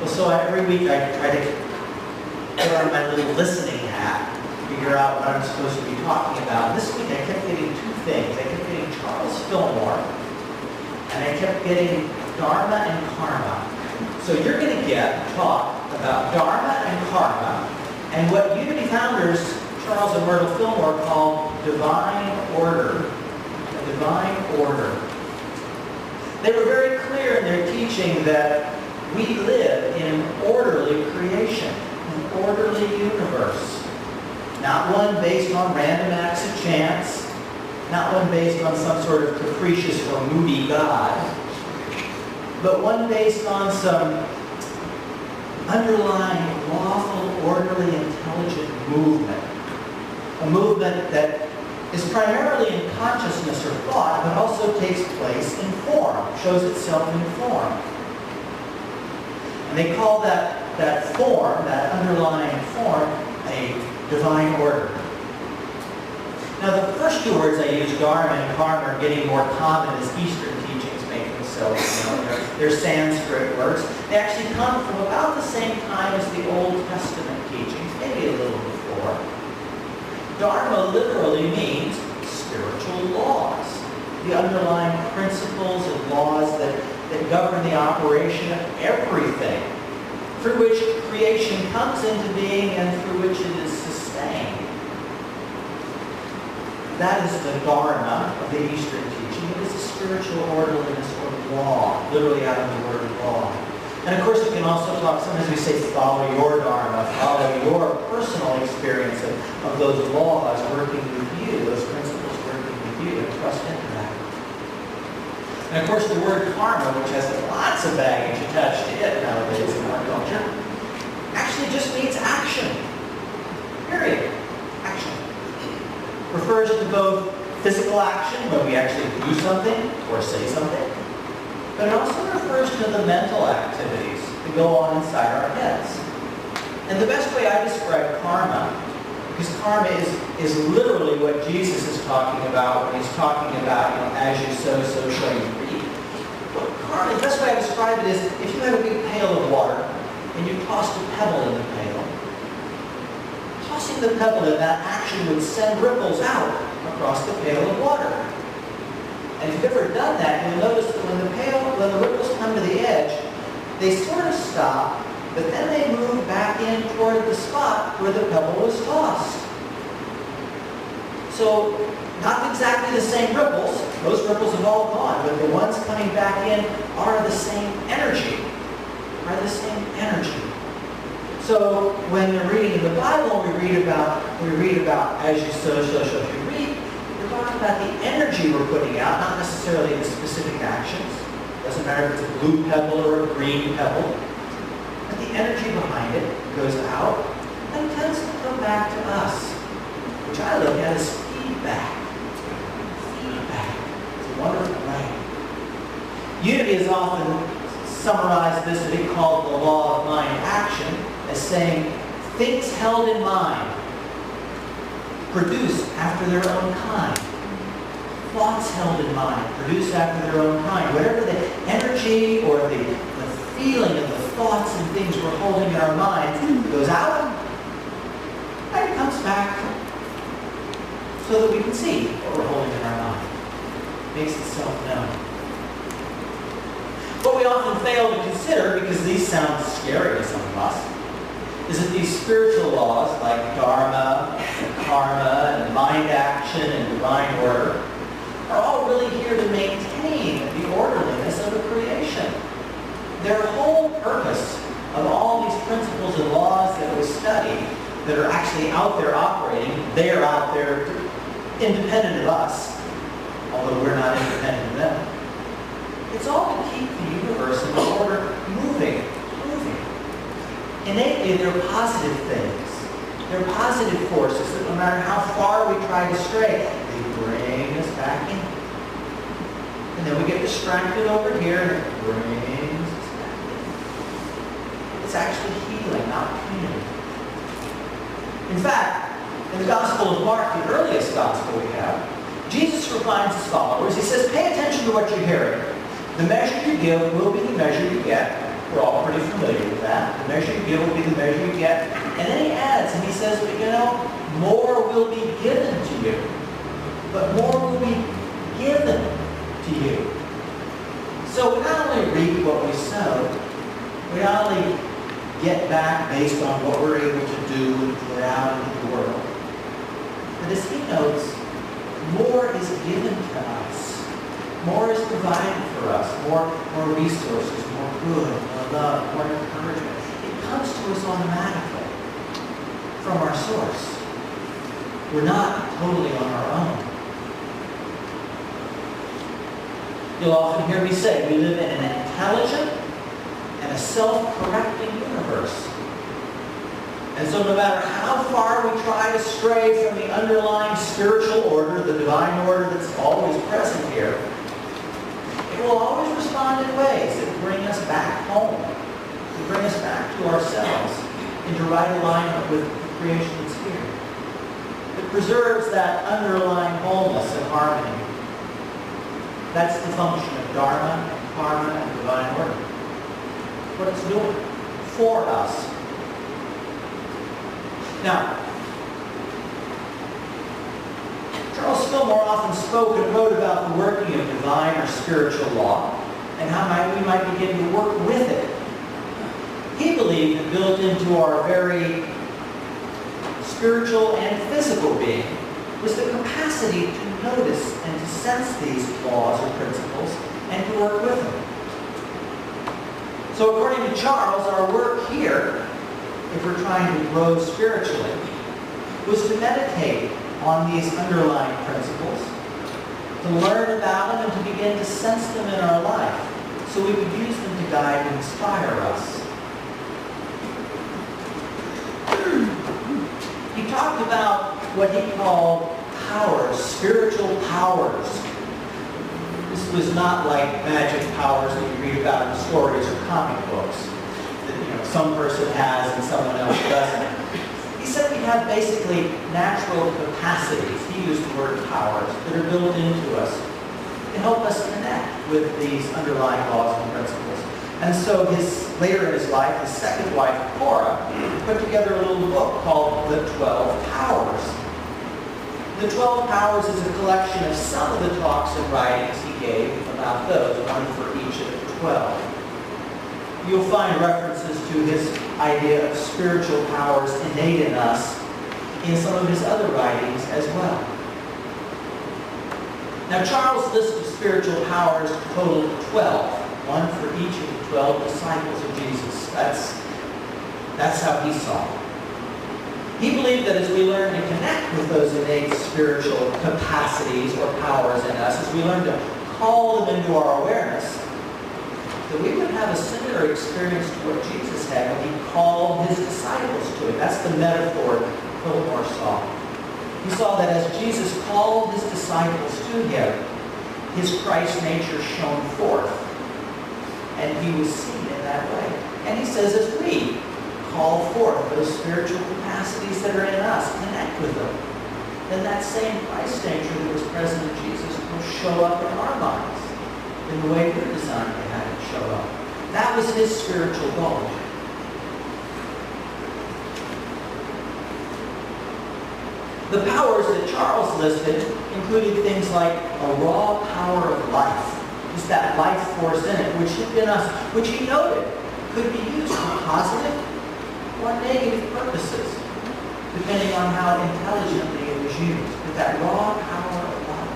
Well, so every week I try to put on my little listening hat, figure out what I'm supposed to be talking about. This week I kept getting two things. I kept getting Charles Fillmore, and I kept getting Dharma and Karma. So you're going to get a talk about Dharma and Karma, and what Unity founders Charles and Myrtle Fillmore called divine order. A divine order. They were very clear in their teaching that we live in an orderly creation, an orderly universe. Not one based on random acts of chance, not one based on some sort of capricious or moody God, but one based on some underlying, lawful, orderly, intelligent movement. A movement that is primarily in consciousness or thought, but also takes place in form, shows itself in form. And they call that form, that underlying form, a divine order. Now the first two words I use, Dharma and Karma, are getting more common as Eastern teachings make themselves known. They're Sanskrit words. They actually come from about the same time as the Old Testament teachings, maybe a little before. Dharma literally means spiritual laws, the underlying principles and laws that govern the operation of everything, through which creation comes into being and through which it is sustained. That is the Dharma of the Eastern teaching. It is a spiritual orderliness or law, literally out of the word law. And of course, we can also talk, sometimes we say, follow your Dharma, follow your personal experience of those laws working with you, those principles working with you, and trust into that. And of course, the word karma, which has lots of baggage attached to it nowadays in our culture, actually just means action. Period. Action. Refers to both physical action, when we actually do something or say something, but it also refers to the mental activities that go on inside our heads. And the best way I describe karma, because karma is literally what Jesus is talking about when he's talking about, as you sow, so shall you reap. What karma, the best way I describe it is, if you had a big pail of water and you tossed a pebble in the pail, tossing the pebble in that action would send ripples out across the pail of water. And if you've ever done that, you'll notice that when the ripples come to the edge, they sort of stop, but then they move back in toward the spot where the pebble was tossed. So, not exactly the same ripples. Those ripples have all gone, but the ones coming back in are the same energy. So, when you're reading the Bible, we read about as you sow, so shall you reap. We're talking about the energy we're putting out, not necessarily the specific actions. Doesn't matter if it's a blue pebble or a green pebble. But the energy behind it goes out and tends to come back to us, which I look at as feedback. Feedback. It's a wonderful thing. Unity has often summarized this to be called the law of mind action as saying, things held in mind produce after their own kind. Thoughts held in mind produce after their own kind. Whatever the energy or the feeling of the thoughts and things we're holding in our minds goes out and it comes back so that we can see what we're holding in our mind. It makes itself known. What we often fail to consider, because these sound scary to some of us, is that these spiritual laws like Dharma and Karma and mind action and divine order are all really here to maintain the orderliness of the creation. Their whole purpose of all these principles and laws that we study that are actually out there operating, they are out there independent of us, although we're not independent of them. It's all to keep the universe and the order moving. Innately, they're positive things. They're positive forces that no matter how far we try to stray, they bring us back in. And then we get distracted over here and it brings us back in. It's actually healing, not punitive. In fact, in the Gospel of Mark, the earliest Gospel we have, Jesus reminds his followers, he says, pay attention to what you're hearing. The measure you give will be the measure you get. We're all pretty familiar with that. The measure you give will be the measure you get. And then he adds, and he says, but you know, more will be given to you. But more will be given to you. So we not only reap what we sow, we not only get back based on what we're able to do and put out into the world, but as he notes, more is given to us. More is provided for us. More resources, more good, more love, more encouragement. It comes to us automatically from our source. We're not totally on our own. You'll often hear me say, we live in an intelligent and a self-correcting universe. And so no matter how far we try to stray from the underlying spiritual order, the divine order that's always present here, it will always respond in ways that bring us back home, to bring us back to ourselves, into right alignment with the creation that's here. It preserves that underlying wholeness and harmony. That's the function of Dharma, Karma, and divine order. What it's doing for us. Now, Charles Fillmore often spoke and wrote about the working of divine or spiritual law and how we might begin to work with it. He believed that built into our very spiritual and physical being was the capacity to notice and to sense these laws or principles and to work with them. So according to Charles, our work here, if we're trying to grow spiritually, was to meditate on these underlying principles, to learn about them, and to begin to sense them in our life, so we would use them to guide and inspire us. He talked about what he called powers, spiritual powers. This was not like magic powers that you read about in stories or comic books that some person has and someone else doesn't. He said we have basically natural capacities. He used the word powers that are built into us to help us connect with these underlying laws and principles. And so later in his life, his second wife, Cora, put together a little book called The 12 Powers. The 12 Powers is a collection of some of the talks and writings he gave about those, one for each of the 12. You'll find references to his idea of spiritual powers innate in us in some of his other writings as well. Now, Charles' list of spiritual powers totaled 12, one for each of the 12 disciples of Jesus. That's how he saw it. He believed that as we learn to connect with those innate spiritual capacities or powers in us, as we learn to call them into our awareness, that we would have a similar experience to what Jesus had when he called his disciples to it. That's the metaphor Fillmore saw. He saw that as Jesus called his disciples to him, his Christ nature shone forth. And he was seen in that way. And he says as we call forth those spiritual capacities that are in us, connect with them, then that same Christ nature that was present in Jesus will show up in our lives in the way we're designed to have it show up. That was his spiritual goal. The powers that Charles listed included things like a raw power of life, just that life force in it, which he noted could be used for positive or negative purposes, depending on how intelligently it was used. But that raw power of life.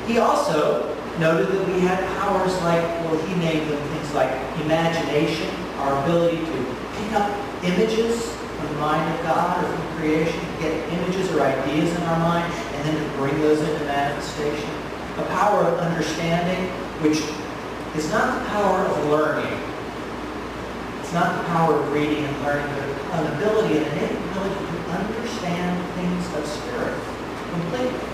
He also noted that we had powers like, he named them things like imagination, our ability to pick up images from the mind of God or from creation, to get images or ideas in our mind, and then to bring those into manifestation. A power of understanding, which is not the power of learning. It's not the power of reading and learning, but an ability, an innate ability to understand things of spirit completely.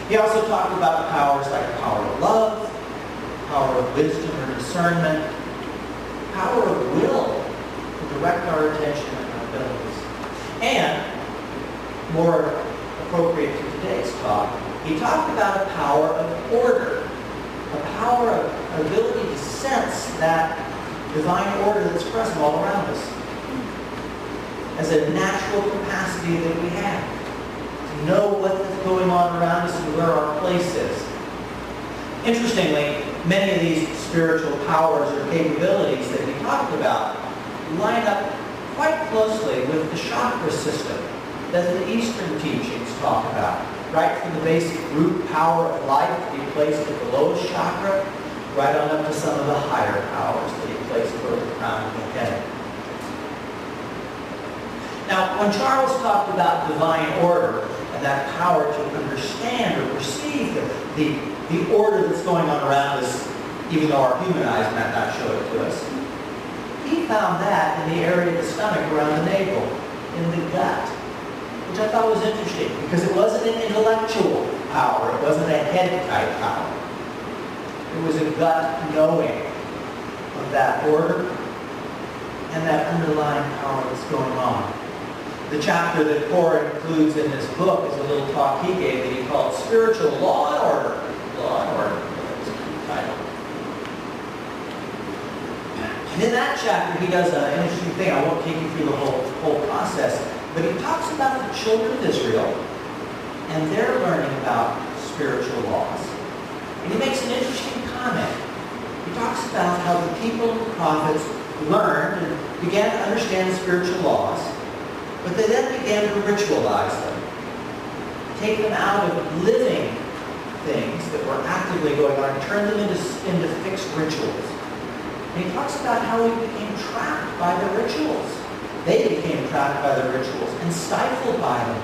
He also talked about powers like the power of love, power of wisdom or discernment, power of will to direct our attention and our abilities. And, more appropriate to today's talk, he talked about a power of order, that divine order that's present all around us as a natural capacity that we have to know what's going on around us and where our place is. Interestingly, many of these spiritual powers or capabilities that we talked about line up quite closely with the chakra system that the Eastern teachings talk about. Right from the basic root power of life to be placed at the lowest chakra, right on up to some of the higher powers that he placed toward the crown of the head. Now, when Charles talked about divine order and that power to understand or perceive the order that's going on around us, even though our human eyes might not show it to us, he found that in the area of the stomach around the navel, in the gut, which I thought was interesting because it wasn't an intellectual power, it wasn't a head-type power. It was a gut knowing of that order and that underlying power that's going on. The chapter that Cora includes in this book is a little talk he gave that he called Spiritual Law and Order. Law and Order. That's a key title. And in that chapter, he does an interesting thing. I won't take you through the whole process, but he talks about the children of Israel and their learning about spiritual laws. And he makes an interesting comment. He talks about how the people and the prophets learned and began to understand spiritual laws, but they then began to ritualize them, take them out of living things that were actively going on and turn them into fixed rituals. And he talks about how we became trapped by the rituals. They became trapped by the rituals and stifled by them.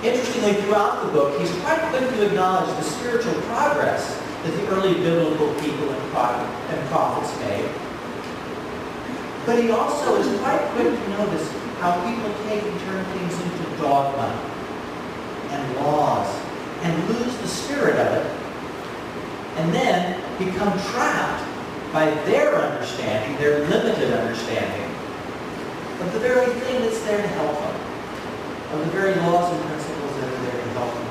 Interestingly, throughout the book, he's quite quick to acknowledge the spiritual progress that the early biblical people and prophets made. But he also is quite quick to notice how people take and turn things into dogma and laws and lose the spirit of it, and then become trapped by their understanding, their limited understanding, of the very thing that's there to help them, of the very laws and principles that are there to help them,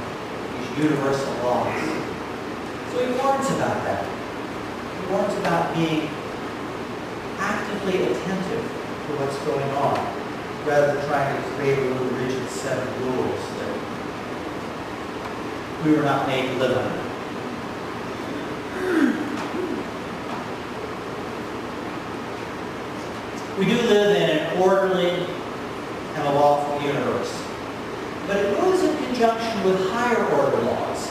these universal laws. So he warns about that. He warns about being actively attentive to what's going on, rather than trying to create a little rigid set of rules that we were not made to live under. We do live in an orderly and a lawful universe, but it moves in conjunction with higher order laws,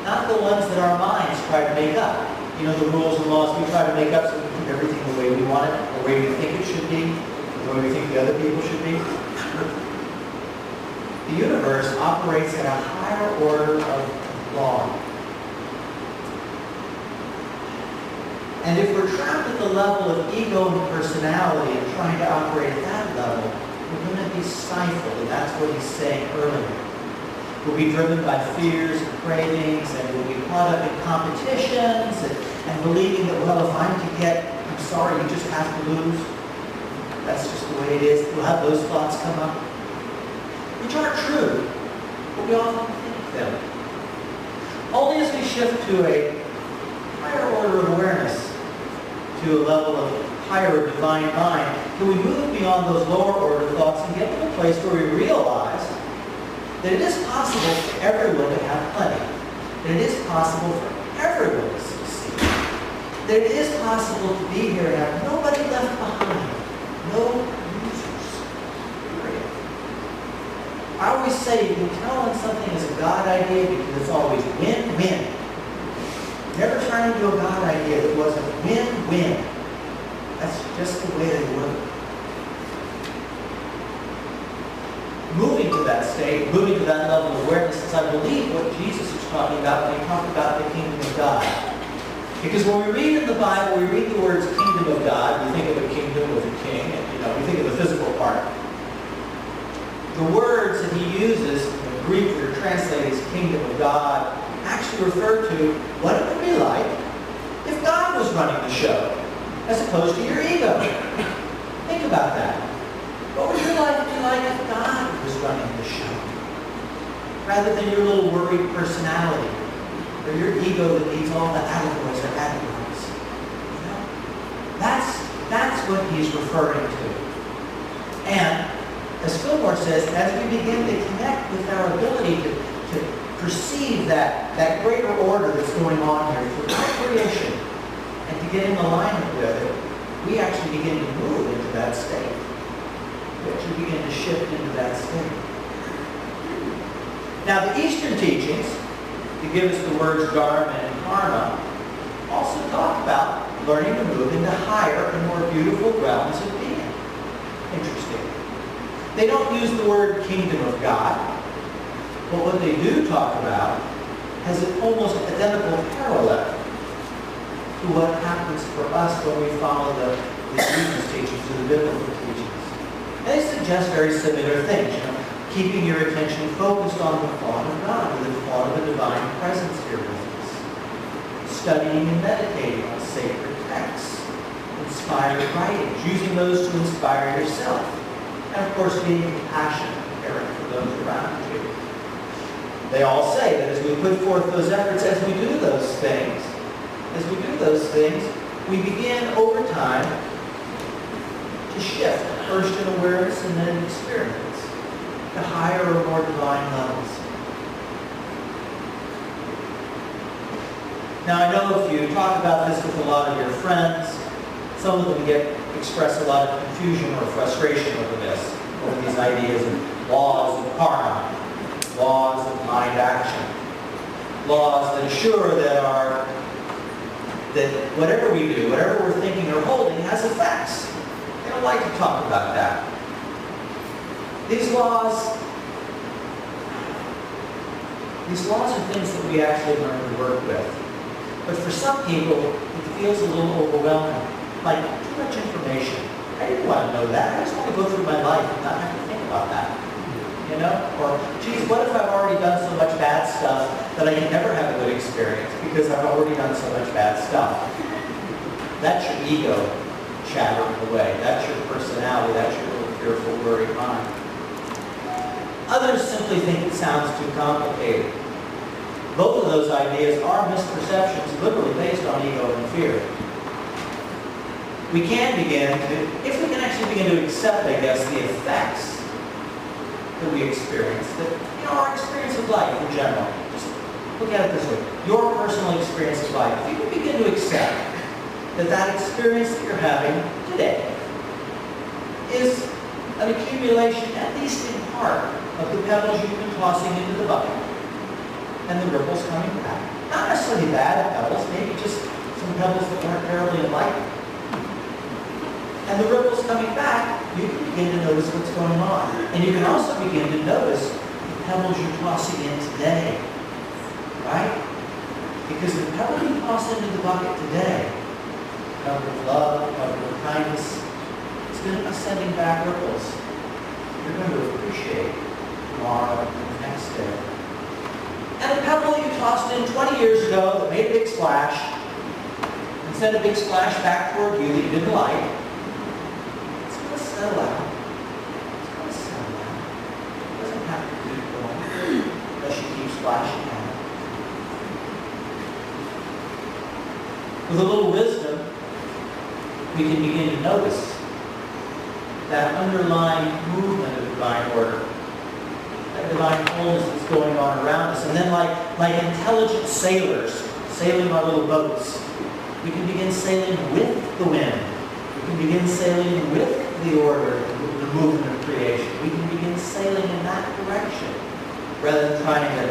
not the ones that our minds try to make up. You know, the rules and laws we try to make up so we can keep everything the way we want it, the way we think it should be, the way we think the other people should be. The universe operates at a higher order of law. And if we're trapped at the level of ego and personality and trying to operate at that level, we're going to be stifled, and that's what he's saying earlier. We'll be driven by fears and cravings, and we'll be caught up in competitions and believing that, well, if I'm to get, I'm sorry, you just have to lose. That's just the way it is. We'll have those thoughts come up, which aren't true, but we often think them. Only as we shift to a higher order of awareness, to a level of higher divine mind, can we move beyond those lower order thoughts and get to a place where we realize that it is possible for everyone to have plenty, that it is possible for everyone to succeed, that it is possible to be here and have nobody left behind, no losers, period. I always say you can tell when something is a God idea because it's always win-win. Never turn into a God idea that wasn't win-win. That's just the way they work. Moving to that state, moving to that level of awareness is, I believe, what Jesus was talking about when he talked about the kingdom of God. Because when we read in the Bible, we read the words kingdom of God, we think of a kingdom with a king, and we think of the physical part. The words that he uses in the Greek that are translated as kingdom of God actually refer to what it would be like if God was running the show, as opposed to your ego. Think about that. What would your life be like if God was running the show? Rather than your little worried personality, or your ego that needs all the attaboys or attaboys. what he's referring to. And as Fillmore says, as we begin to connect with our ability to perceive that greater order that's going on here throughout creation and to get in alignment with it, we actually begin to move into that state. We actually begin to shift into that state. Now, the Eastern teachings, to give us the words Dharma and Karma, also talk about learning to move into higher and more beautiful realms of being. Interesting. They don't use the word kingdom of God, but what they do talk about has an almost identical parallel to what happens for us when we follow the Jesus teachings or the biblical teachings. They suggest very similar things, keeping your attention focused on the thought of God, or the thought of a divine presence here with us. Studying and meditating on sacred texts, inspired writings, using those to inspire yourself, and of course being compassionate and caring for those around you. They all say that as we put forth those efforts, as we do those things, we begin over time to shift, first in awareness and then in experience, to higher or more divine levels. Now, I know if you talk about this with a lot of your friends, some of them express a lot of confusion or frustration over this, over these ideas of laws of karma, laws of mind action, laws that assure that whatever we do, whatever we're thinking or holding, has effects. They don't like to talk about that. These laws are things that we actually learn to work with. But for some people, it feels a little overwhelming, like too much information. I didn't want to know that. I just want to go through my life and not have to think about that. Or, geez, what if I've already done so much bad stuff that I can never have a good experience because I've already done so much bad stuff? That's your ego chattering away. That's your personality. That's your little fearful, worried mind. Others simply think it sounds too complicated. Both of those ideas are misperceptions, literally based on ego and fear. We can begin to, if we can actually begin to accept, I guess, the effects that we experience, that, our experience of life in general. Just look at it this way. Your personal experience of life. If you can begin to accept that experience that you're having today is an accumulation, at least in part, of the pebbles you've been tossing into the bucket and the ripples coming back. Not necessarily bad pebbles, maybe just some pebbles that weren't terribly enlightened. And the ripples coming back, you can begin to notice what's going on. And you can also begin to notice the pebbles you're tossing in today. Right? Because the pebble you toss into the bucket today, covered with love, covered with kindness, it's going to be sending back ripples. You're going to appreciate tomorrow and the next day. And the pebble you tossed in 20 years ago that made a big splash, and sent a big splash back toward you that you didn't like, settle out. It's going to settle out. It doesn't have to keep going unless you keep splashing out. With a little wisdom, we can begin to notice that underlying movement of divine order, that divine wholeness that's going on around us. And then like intelligent sailors sailing our little boats, we can begin sailing with the wind. We can begin sailing with the order, the movement of creation. We can begin sailing in that direction rather than trying to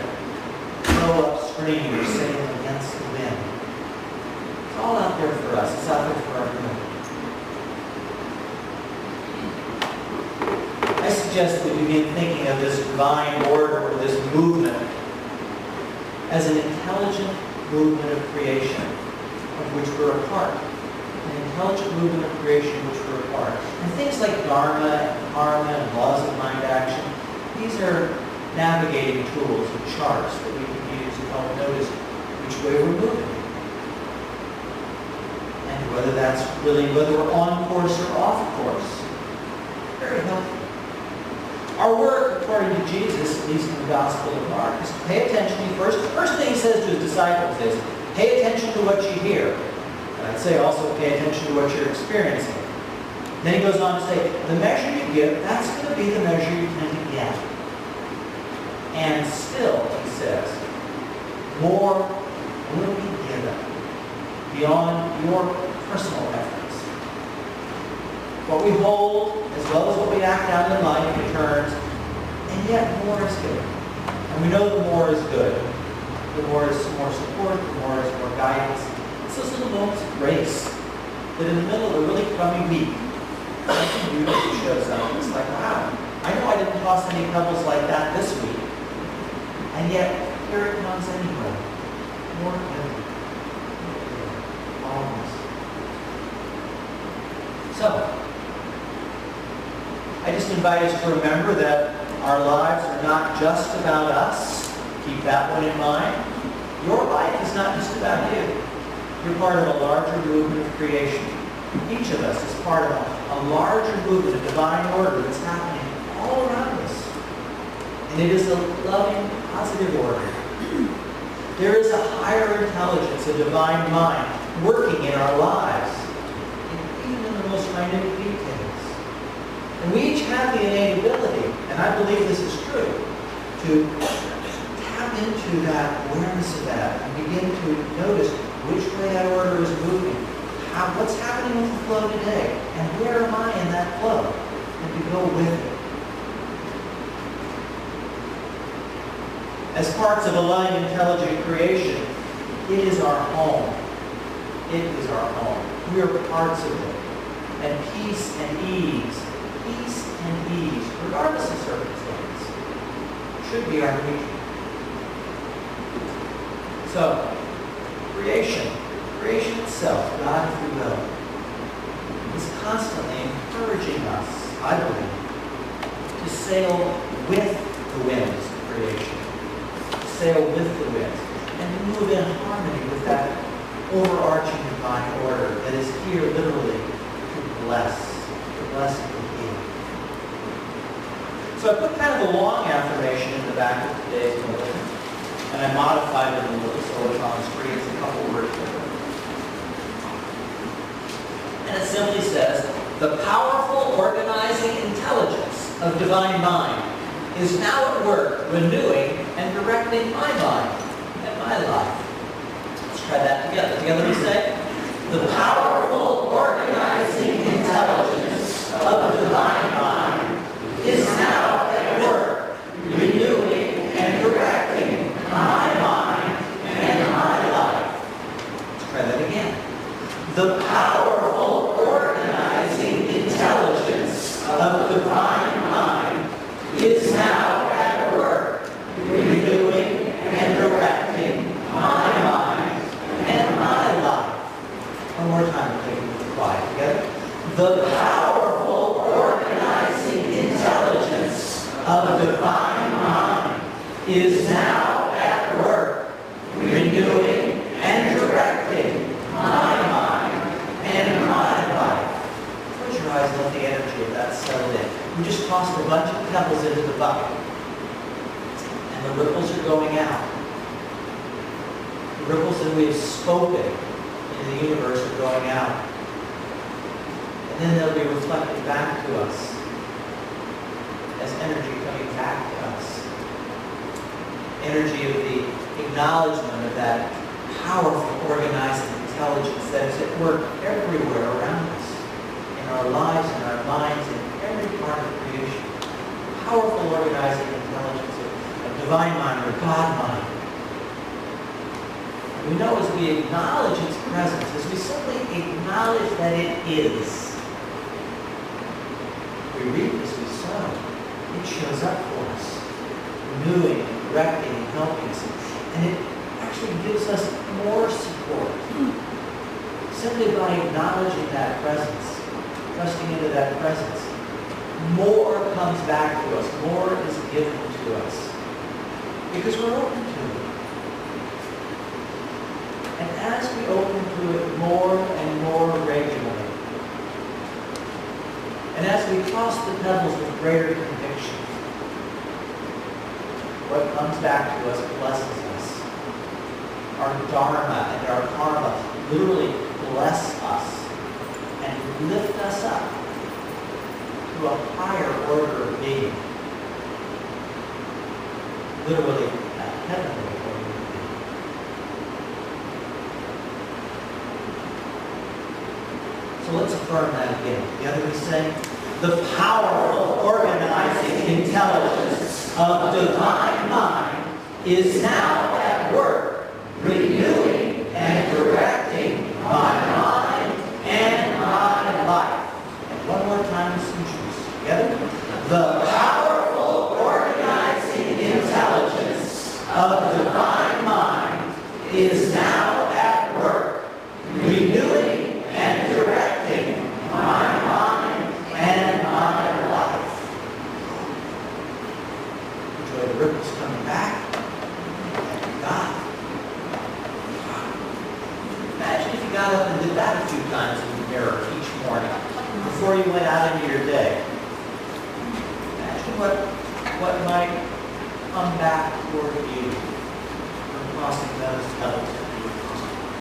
row upstream or sail against the wind. It's all out there for us. It's out there for our good. I suggest that we begin thinking of this divine order or this movement as an intelligent movement of creation of which we're a part. An intelligent movement of creation which we're a part. And things like Dharma and Karma and laws of mind action, these are navigating tools and charts that we can use to help notice which way we're moving. And whether we're on course or off course. Very helpful. Our work, according to Jesus, at least in the Gospel of Mark, is to pay attention to the first thing he says to his disciples is, pay attention to what you hear. I'd say also pay attention to what you're experiencing. Then he goes on to say, the measure you give, that's going to be the measure you tend to get. And still, he says, more will be given beyond your personal efforts. What we hold, as well as what we act out in life, returns, and yet more is good. And we know the more is good. The more is more support, the more is more guidance. It's those little moments of grace that in the middle of a really crummy week, something beautiful shows up. It's like, wow, I know I didn't toss any pebbles like that this week. And yet, here it comes anyway. More good. Almost. So, I just invite us to remember that our lives are not just about us. Keep that one in mind. Your life is not just about you. You're part of a larger movement of creation. Each of us is part of a larger movement of divine order that's happening all around us. And it is a loving, positive order. There is a higher intelligence, a divine mind, working in our lives, and even in the most minute details. And we each have the innate ability, and I believe this is true, to tap into that awareness of that and begin to notice which way that order is moving, what's happening with the flow today, and where am I in that flow, and to go with it. As parts of a loving, intelligent creation, it is our home. It is our home. We are parts of it. And peace and ease, regardless of circumstance, should be our nature. So, creation itself, God through will, is constantly encouraging us, I believe, to sail with the winds of creation, to sail with the winds, and to move in harmony with that overarching divine order that is here literally to bless and to heal. So I put kind of a long affirmation in the back of today's bulletin, and I modified it a little so it's on the screen. It's a couple words different. And it simply says, the powerful organizing intelligence of divine mind is now at work renewing and directing my mind and my life. Let's try that together. Together we say, the powerful organizing intelligence of the divine mind is now at work renewing and directing my mind and my life. Let's try that again. The powerful organizing intelligence of the divine mind is now at work renewing and directing my mind and my life. One more time, take it with the quiet together. The powerful organizing intelligence of the divine mind is now at work renewing and directing my mind and my life. Close your eyes and let the energy of that settle in. We just tossed a bunch of pebbles into the bucket, and the ripples are going out. The ripples that we have spoken in the universe are going out. And then they'll be reflected back to us as energy coming back to us. Energy of the acknowledgement of that powerful organizing intelligence that is at work everywhere around us, in our lives, in our minds, in every part of creation. Powerful organizing intelligence of divine mind or God mind. And we know as we acknowledge its presence, as we simply acknowledge that it is, we reap as we sow. It shows up for us, renewing, directing, and helping us. And it actually gives us more support. Simply by acknowledging that presence, trusting into that presence, more comes back to us, more is given to us. Because we're open to it. And as we open to it more and more regularly, and as we toss the pebbles with greater conviction, what comes back to us blesses us. Our Dharma and our Karma literally bless us and lift us up to a higher order of being. Literally, a heavenly order of being. So let's affirm that again. Together we say, the powerful organizing intelligence of divine mind is now at work, renewing and directing my mind and my life. And one more time, some together. The powerful organizing intelligence of divine mind is now at work, renewing and directing my mind and my life. Enjoy the ripples coming back. And God. Imagine if you got up and did that a few times in the mirror each morning before you went out into your day. Imagine what might come back toward you from crossing those intelligence.